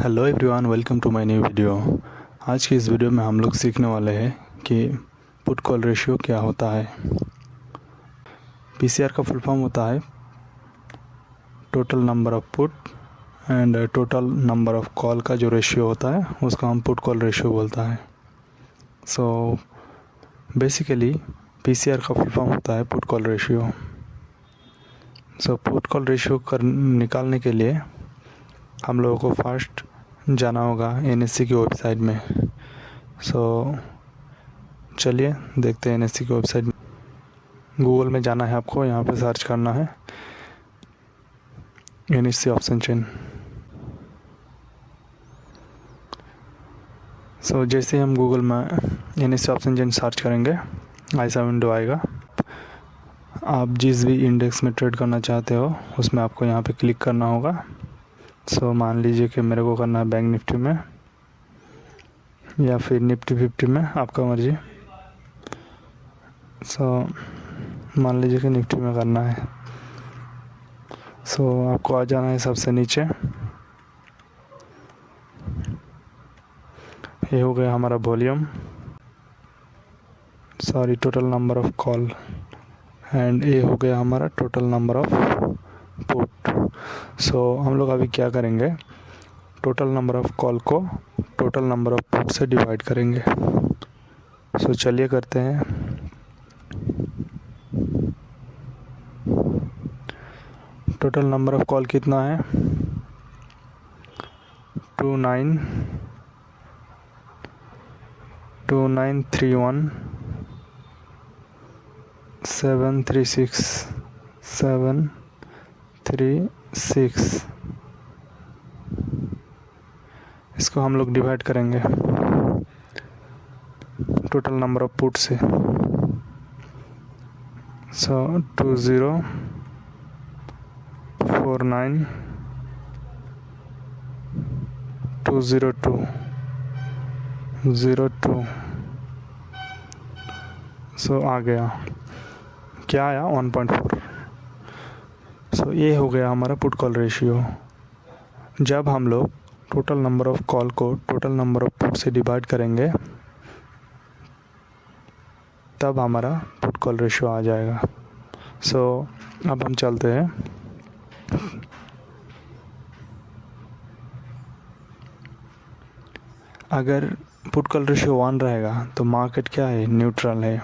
Hello everyone, welcome to my new video. आज की इस वीडियो में हम लोग सीखने वाले हैं कि पुट कॉल रेशियो क्या होता है। पीसीआर का फुल फॉर्म होता है total number of put and total number of call का जो रेशियो होता है उसको हम पुट कॉल रेशियो बोलता है। सो बेसिकली पीसीआर का फुल फॉर्म होता है put call ratio. So put call ratio निकालने के लिए हम लोगों को फर्स्ट जाना होगा एनएससी की वेबसाइट में। सो चलिए देखते हैं एनएससी की वेबसाइट में। गूगल में जाना है आपको, यहाँ पे सर्च करना है एनएससी ऑप्शन चेन। सो जैसे हम गूगल में एनएससी ऑप्शन चेन सर्च करेंगे ऐसा विंडो आएगा। आप जिस भी इंडेक्स में ट्रेड करना चाहते हो उसमें आपको यहाँ पे क्लिक करना होगा। सो मान लीजिए कि मेरे को करना है बैंक निफ्टी में या फिर निफ्टी 50 में, आपका मर्जी। सो मान लीजिए कि निफ्टी में करना है। सो आपको आ जाना है सबसे नीचे। ये हो गया हमारा volume, sorry total number of call, and ये हो गया हमारा टोटल नंबर ऑफ पुट। सो हम लोग अभी क्या करेंगे, टोटल नंबर ऑफ कॉल को टोटल नंबर ऑफ पुट से डिवाइड करेंगे। सो चलिए करते हैं। टोटल नंबर ऑफ कॉल कितना है, 2931 736 इसको हम लोग डिवाइड करेंगे टोटल नंबर ऑफ पुट से। सो 2049 202 02। सो आ गया, क्या आया, 1.4। सो ये हो गया हमारा पुट कॉल रेशियो। जब हम लोग टोटल नंबर ऑफ कॉल को टोटल नंबर ऑफ पुट से डिवाइड करेंगे तब हमारा पुट कॉल रेशियो आ जाएगा। सो अब हम चलते हैं। अगर पुट कॉल रेशियो 1 रहेगा तो मार्केट क्या है, न्यूट्रल है।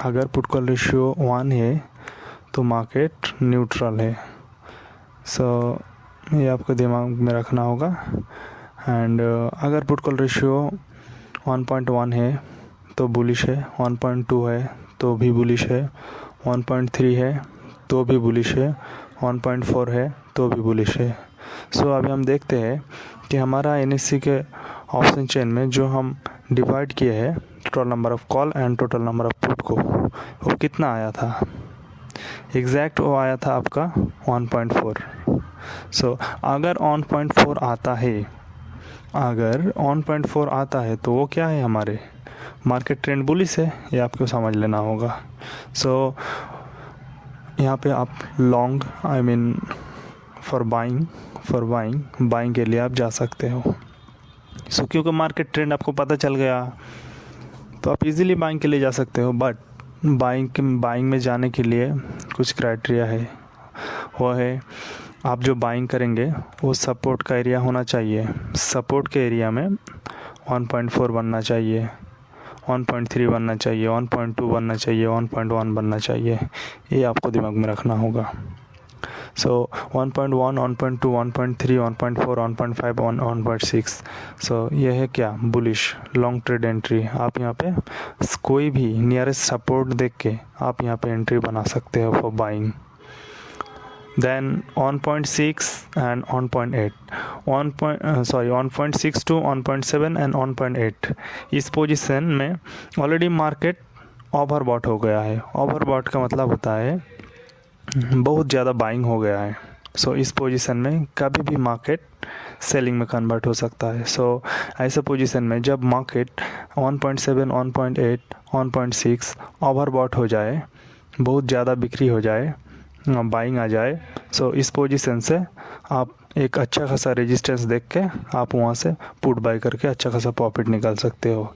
अगर पुट कॉल रेशियो 1 है तो मार्केट न्यूट्रल है। सो ये आपको दिमाग में रखना होगा। एंड अगर पुट कॉल रेशियो 1.1 है तो बुलिश है, 1.2 है तो भी बुलिश है, 1.3 है तो भी बुलिश है, 1.4 है तो भी बुलिश है। सो अभी हम देखते हैं कि हमारा एनएससी के ऑप्शन चेन में जो हम डिवाइड किए हैं total number of call and total number of put को, वो कितना आया था। एग्जैक्ट वो आया था आपका 1.4। सो अगर 1.4 आता है, अगर 1.4 आता है तो वो क्या है, हमारे मार्केट ट्रेंड बुलिश है, ये आपको समझ लेना होगा। सो यहाँ पे आप लॉन्ग फॉर बाइंग के लिए आप जा सकते हो। सो क्योंकि मार्केट ट्रेंड आपको पता चल गया तो आप इजीली बाइंग के लिए जा सकते हो। बट बाइंग में जाने के लिए कुछ क्राइटेरिया है। वो है, आप जो बाइंग करेंगे वो सपोर्ट का एरिया होना चाहिए। सपोर्ट के एरिया में 1.4 बनना चाहिए, 1.3 बनना चाहिए, 1.2 बनना चाहिए, 1.1 बनना चाहिए। ये आपको दिमाग में रखना होगा। सो 1.1, 1.2, 1.3, 1.4, 1.5, 1.6। सो ये है क्या, बुलिश लॉन्ग ट्रेड एंट्री। आप यहाँ पे कोई भी नियरेस्ट सपोर्ट देख के आप यहाँ पे एंट्री बना सकते हो for buying. Then 1.6 and 1.8, 1.6 to 1.7 and 1.8 इस पोजीशन में ऑलरेडी मार्केट ओवरबॉट हो गया है। ओवरबॉट का मतलब होता है बहुत ज़्यादा बाइंग हो गया है। सो इस पोजीशन में कभी भी मार्केट सेलिंग में कन्वर्ट हो सकता है। सो ऐसे पोजीशन में जब मार्केट 1.7, 1.8, 1.6 ओवरबॉट हो जाए, बहुत ज़्यादा बिक्री हो जाए, बाइंग आ जाए, सो इस पोजीशन से आप एक अच्छा खासा रेजिस्टेंस देख के आप वहाँ से पुट बाई करके अच्छा खासा प्रॉफिट निकाल सकते हो।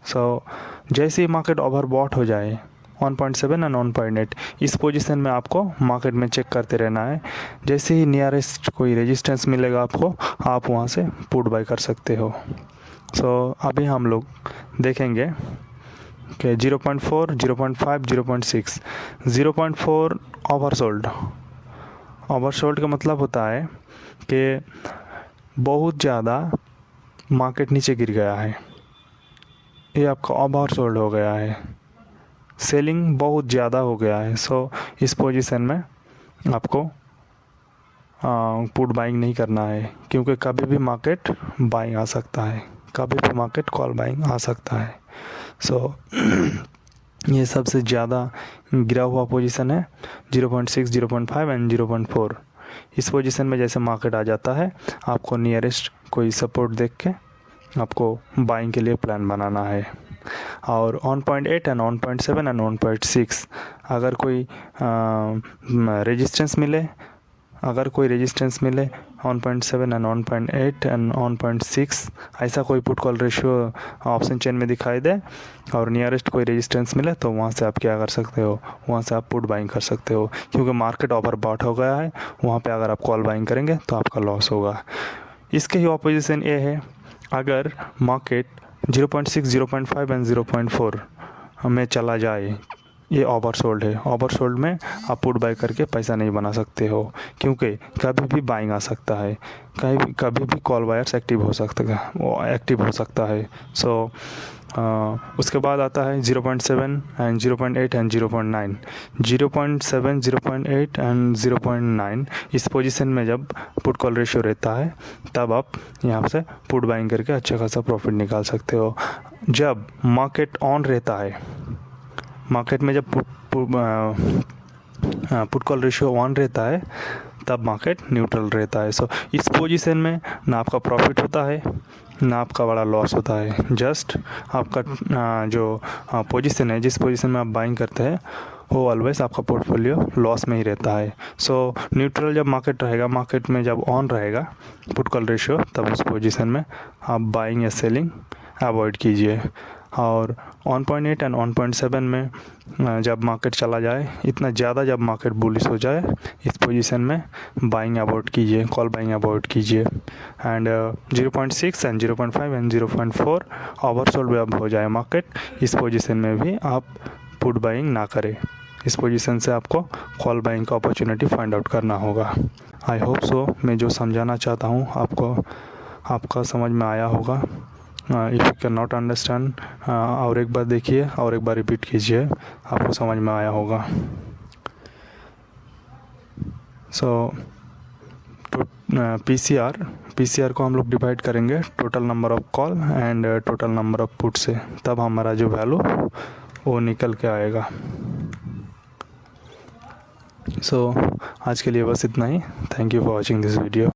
सो जैसे ही मार्केट ओवरबॉट हो जाए 1.7 एंड 1.8, इस पोजीशन में आपको मार्केट में चेक करते रहना है। जैसे ही नियरेस्ट कोई रेजिस्टेंस मिलेगा आपको, आप वहाँ से पुट बाई कर सकते हो। सो अभी हम लोग देखेंगे कि 0.4, 0.5, 0.6। 0.4 ओवरसोल्ड का मतलब होता है कि बहुत ज़्यादा मार्केट नीचे गिर गया है, ये आपका ओवरसोल्ड हो गया है, सेलिंग बहुत ज़्यादा हो गया है। सो इस पोजीशन में आपको पुट बाइंग नहीं करना है, क्योंकि कभी भी मार्केट बाइंग आ सकता है, कभी भी मार्केट कॉल बाइंग आ सकता है। सो ये सबसे ज़्यादा गिरा हुआ पोजीशन है 0.6, 0.5 एंड 0.4। इस पोजीशन में जैसे मार्केट आ जाता है, आपको नियरेस्ट कोई सपोर्ट देख के आपको बाइंग के लिए प्लान बनाना है। और 1.8 एंड 1.7 एंड 1.6 अगर कोई रेजिस्टेंस मिले, 1.7 एंड 1.8 एंड 1.6 ऐसा कोई put call ratio option chain में दिखाई दे और नियरेस्ट कोई रेजिस्टेंस मिले, तो वहाँ से आप क्या कर सकते हो, वहाँ से आप पुट बाइंग कर सकते हो। क्योंकि मार्केट ओवरबॉट हो गया है, वहाँ पे अगर आप कॉल बाइंग करेंगे तो आपका लॉस होगा। इसके ही ऑपोजिशन ये है, अगर मार्केट 0.6, 0.5 एंड 0.4 में चला जाए, ये ओवरसोल्ड है। ओवरसोल्ड में आप पुट बाय करके पैसा नहीं बना सकते हो, क्योंकि कभी भी बाइंग आ सकता है, कभी भी कॉल बायर्स एक्टिव हो सकता है। सो उसके बाद आता है 0.7 एंड 0.8 एंड 0.9। 0.7, 0.8 एंड 0.9 इस पोजीशन में जब पुट कॉल रेशियो रहता है, तब आप यहाँ से पुट बाइंग करके अच्छा खासा प्रॉफिट निकाल सकते हो। जब मार्केट ऑन रहता है, मार्केट में जब पुट कॉल रेशियो ऑन रहता है, तब मार्केट न्यूट्रल रहता है। सो इस पोजीशन में ना आपका प्रॉफिट होता है, ना आपका बड़ा लॉस होता है। जस्ट आपका जो पोजीशन है, जिस पोजीशन में आप बाइंग करते हैं, वो ऑलवेज आपका पोर्टफोलियो लॉस में ही रहता है। सो न्यूट्रल जब मार्केट रहेगा, मार्केट में जब ऑन रहेगा पुट कॉल रेशियो, तब उस पोजीशन में आप बाइंग या सेलिंग अवॉइड कीजिए। और 1.8 एंड 1.7 में जब मार्केट चला जाए, इतना ज़्यादा जब मार्केट बुलिश हो जाए, इस पोजीशन में बाइंग अवॉइड कीजिए, कॉल बाइंग अवॉइड कीजिए। एंड 0.6 एंड 0.5 एंड 0.4 ओवरसोल्ड जब हो जाए मार्केट, इस पोजीशन में भी आप पुट बाइंग ना करें। इस पोजीशन से आपको कॉल बाइंग का अपॉर्चुनिटी फाइंड आउट करना होगा। आई होप सो मैं जो समझाना चाहता हूँ आपका समझ में आया होगा। If you can not understand, और एक बार देखिए और एक बार रिपीट कीजिए, आपको समझ में आया होगा। सो पीसीआर को हम लोग डिवाइड करेंगे total number of call and total number of put से, तब हमारा जो वैल्यू वो निकल के आएगा। सो आज के लिए बस इतना ही। Thank you for watching this video.